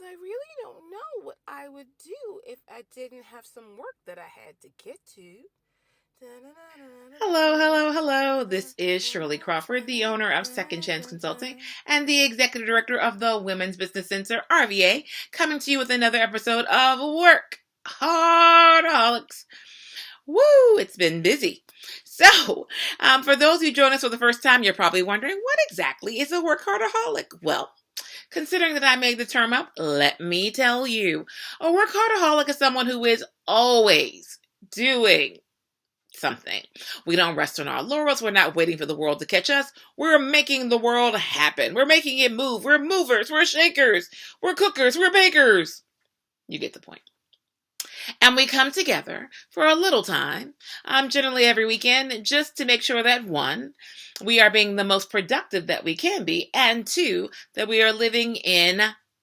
I really don't know what I would do if I didn't have some work that I had to get to. Hello, hello, hello. This is Shirley Crawford, the owner of Second Chance Consulting and the executive director of the Women's Business Center, RVA, coming to you with another episode of WorkHardAholics. Woo, it's been busy. So, for those who join us for the first time, you're probably wondering, what exactly is a workaholic? Well, considering that I made the term up, let me tell you. A workaholic is someone who is always doing something. We don't rest on our laurels. We're not waiting for the world to catch us. We're making the world happen. We're making it move. We're movers. We're shakers. We're cookers. We're bakers. You get the point. And we come together for a little time, generally every weekend, just to make sure that one, we are being the most productive that we can be, and two, that we are living in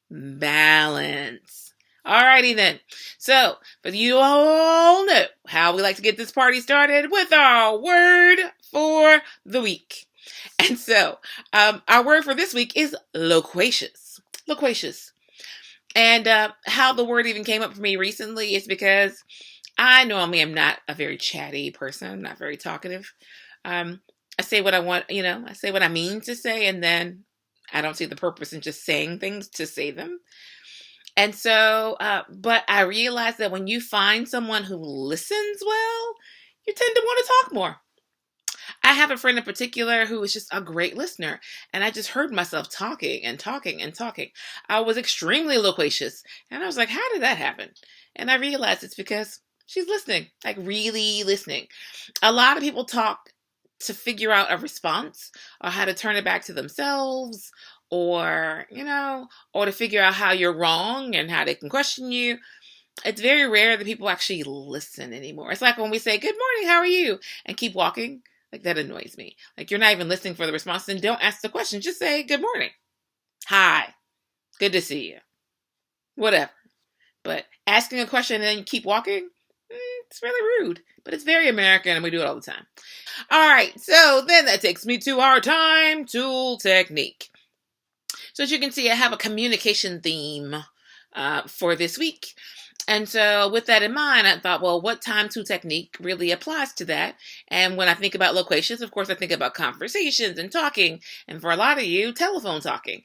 balance. Alrighty then. So, but you all know how we like to get this party started with our word for the week. And so, our word for this week is loquacious. Loquacious. And how the word even came up for me recently is because I normally am not a very chatty person, not very talkative. I say what I want, I say what I mean to say, and then I don't see the purpose in just saying things to say them. And so, but I realized that when you find someone who listens well, you tend to want to talk more. I have a friend in particular who is just a great listener, and I just heard myself talking and talking and talking. I was extremely loquacious, and I was like, how did that happen? And I realized it's because she's listening, like really listening. A lot of people talk to figure out a response or how to turn it back to themselves or, or to figure out how you're wrong and how they can question you. It's very rare that people actually listen anymore. It's like when we say, good morning, how are you? And keep walking. Like, that annoys me. Like, you're not even listening for the response. Then don't ask the question. Just say, good morning. Hi. Good to see you. Whatever. But asking a question and then you keep walking, it's really rude. But it's very American and we do it all the time. All right. So then that takes me to our time tool technique. So as you can see, I have a communication theme for this week. And so with that in mind, I thought, well, what time tool technique really applies to that? And when I think about loquacious, of course, I think about conversations and talking. And for a lot of you, telephone talking.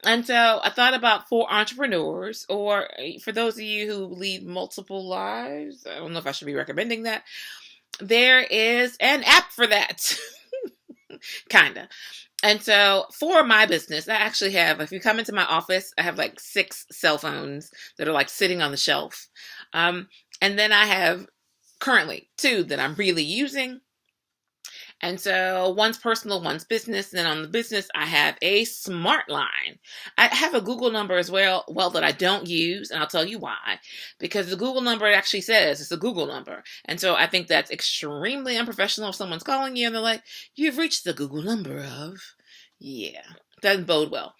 And so I thought about for entrepreneurs or for those of you who lead multiple lives. I don't know if I should be recommending that. There is an app for that. Kind of. And so for my business, I actually have, if you come into my office, I have like 6 cell phones that are like sitting on the shelf. And then I have currently 2 that I'm really using. And so one's personal, one's business. And then on the business, I have a smart line. I have a Google number as well, that I don't use. And I'll tell you why. Because the Google number actually says it's a Google number. And so I think that's extremely unprofessional if someone's calling you and they're like, you've reached the Google number of, doesn't bode well.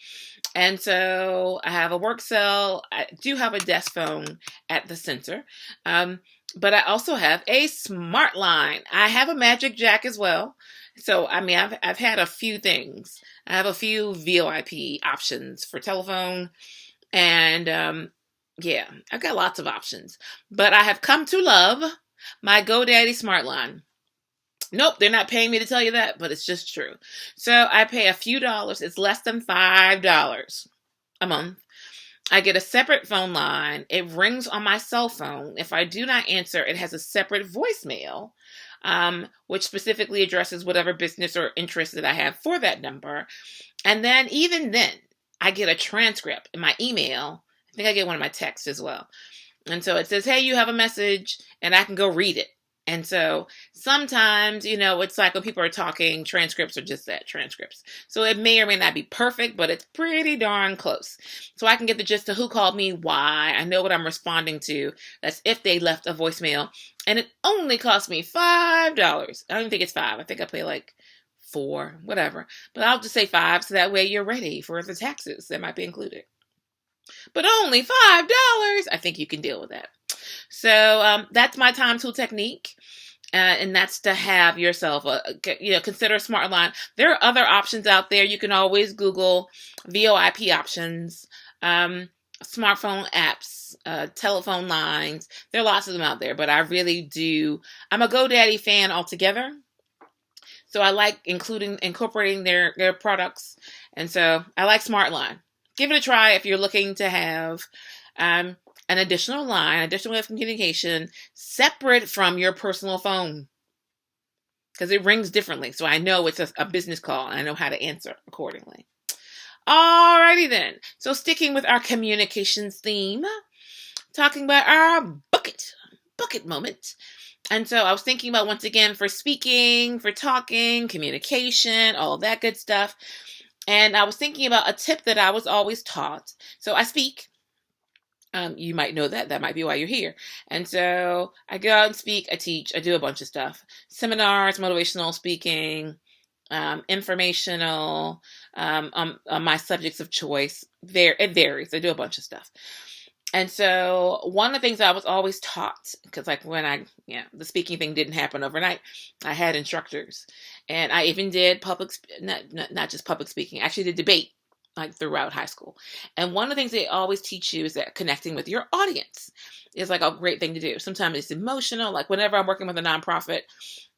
And so I have a work cell. I do have a desk phone at the center. But I also have a smart line. I have a magic jack as well. So, I've had a few things. I have a few VoIP options for telephone. And, I've got lots of options. But I have come to love my GoDaddy smart line. Nope, they're not paying me to tell you that, but it's just true. So I pay a few dollars. It's less than $5 a month. I get a separate phone line. It rings on my cell phone. If I do not answer, it has a separate voicemail, which specifically addresses whatever business or interest that I have for that number. And then even then, I get a transcript in my email. I think I get one in my text as well. And so it says, hey, you have a message, and I can go read it. And so sometimes, it's like when people are talking, transcripts are just that, transcripts. So it may or may not be perfect, but it's pretty darn close. So I can get the gist of who called me, why. I know what I'm responding to. That's if they left a voicemail. And it only cost me $5. I don't even think it's 5. I think I pay like 4, whatever. But I'll just say 5 so that way you're ready for the taxes that might be included. But only $5. I think you can deal with that. So that's my time tool technique. And that's to have yourself, consider a smart line. There are other options out there. You can always Google VoIP options. smartphone apps, telephone lines. There are lots of them out there, but I really do. I'm a GoDaddy fan altogether. So I like incorporating their products. And so I like SmartLine. Give it a try if you're looking to have an additional line, additional way of communication separate from your personal phone. Because it rings differently. So I know it's a business call and I know how to answer accordingly. Alrighty then. So sticking with our communications theme, talking about our bucket moment. And so I was thinking about, once again, for speaking, for talking, communication, all that good stuff. And I was thinking about a tip that I was always taught. So I speak. You might know that. That might be why you're here. And so I go out and speak. I teach. I do a bunch of stuff. Seminars, motivational speaking, informational, on my subjects of choice. It varies. I do a bunch of stuff. And so one of the things I was always taught, because like when the speaking thing didn't happen overnight, I had instructors, and I even did not just public speaking, I actually did debate like throughout high school. And one of the things they always teach you is that connecting with your audience is like a great thing to do. Sometimes it's emotional. Like whenever I'm working with a nonprofit,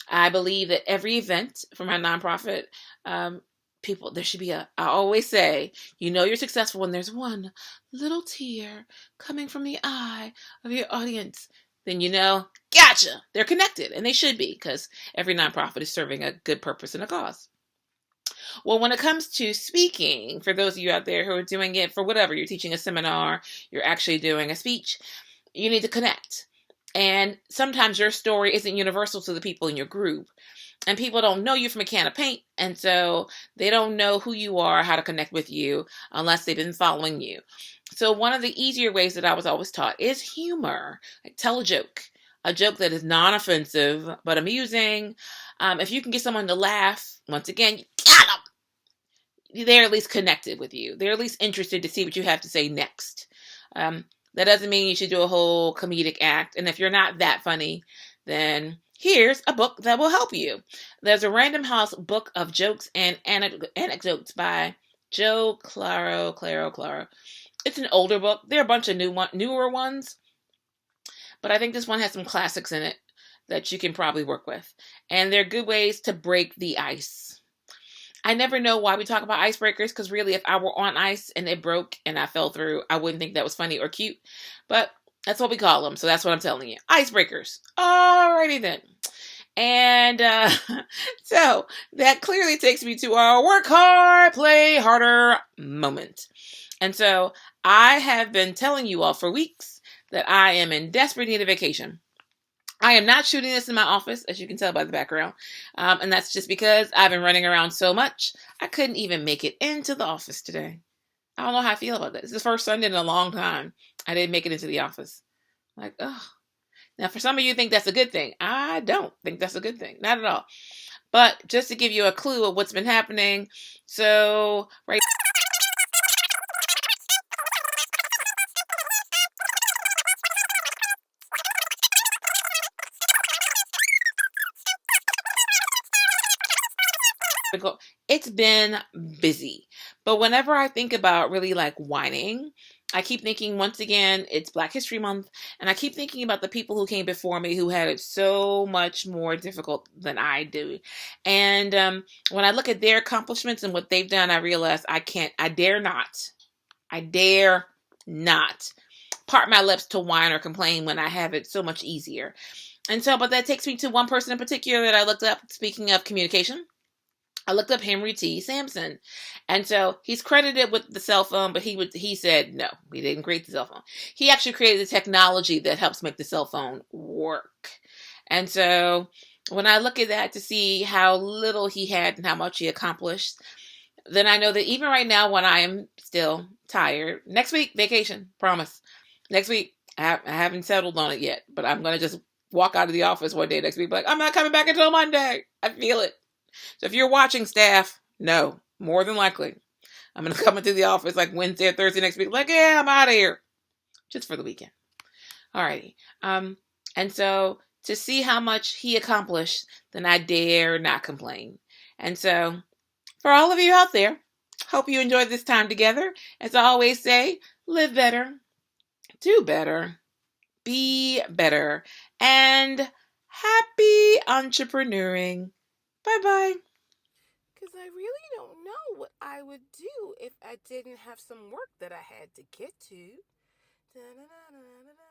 I believe that every event for my nonprofit, there should be I always say, you're successful when there's one little tear coming from the eye of your audience. Then gotcha, they're connected, and they should be, because every nonprofit is serving a good purpose and a cause. Well, when it comes to speaking, for those of you out there who are doing it for whatever, you're teaching a seminar, you're actually doing a speech, you need to connect. And sometimes your story isn't universal to the people in your group. And people don't know you from a can of paint, and so they don't know who you are, how to connect with you, unless they've been following you. So one of the easier ways that I was always taught is humor. Like, tell a joke that is non-offensive but amusing. If you can get someone to laugh, once again, you got them. They're at least connected with you. They're at least interested to see what you have to say next. That doesn't mean you should do a whole comedic act. And if you're not that funny, then here's a book that will help you. There's a Random House book of jokes and anecdotes by Joe Claro. It's an older book. There are a bunch of newer ones, but I think this one has some classics in it that you can probably work with. And they're good ways to break the ice. I never know why we talk about icebreakers, because really, if I were on ice and it broke and I fell through, I wouldn't think that was funny or cute. But that's what we call them, so that's what I'm telling you. Icebreakers. Alrighty then. And so that clearly takes me to our work hard, play harder moment. And so I have been telling you all for weeks that I am in desperate need of vacation. I am not shooting this in my office, as you can tell by the background. And that's just because I've been running around so much, I couldn't even make it into the office today. I don't know how I feel about that. It's the first Sunday in a long time I didn't make it into the office. Like, oh. Now, for some of you think that's a good thing. I don't think that's a good thing. Not at all. But just to give you a clue of what's been happening. So, right. It's been busy. But whenever I think about really like whining, I keep thinking, once again, it's Black History Month, and I keep thinking about the people who came before me who had it so much more difficult than I do. And when I look at their accomplishments and what they've done, I realize I dare not part my lips to whine or complain when I have it so much easier. And so, but that takes me to one person in particular that I looked up, speaking of communication. I looked up Henry T. Sampson. And so he's credited with the cell phone, but he said, no, he didn't create the cell phone. He actually created the technology that helps make the cell phone work. And so when I look at that to see how little he had and how much he accomplished, then I know that even right now when I am still tired, next week, vacation, promise. Next week, I haven't settled on it yet, but I'm going to just walk out of the office one day next week, like, I'm not coming back until Monday. I feel it. So if you're watching, staff, no, more than likely, I'm going to come into the office like Wednesday or Thursday next week, like, yeah, I'm out of here, just for the weekend. Alrighty. And so to see how much he accomplished, then I dare not complain. And so for all of you out there, hope you enjoyed this time together. As I always say, live better, do better, be better, and happy entrepreneuring. Bye bye. Because I really don't know what I would do if I didn't have some work that I had to get to. Da-da-da-da-da-da.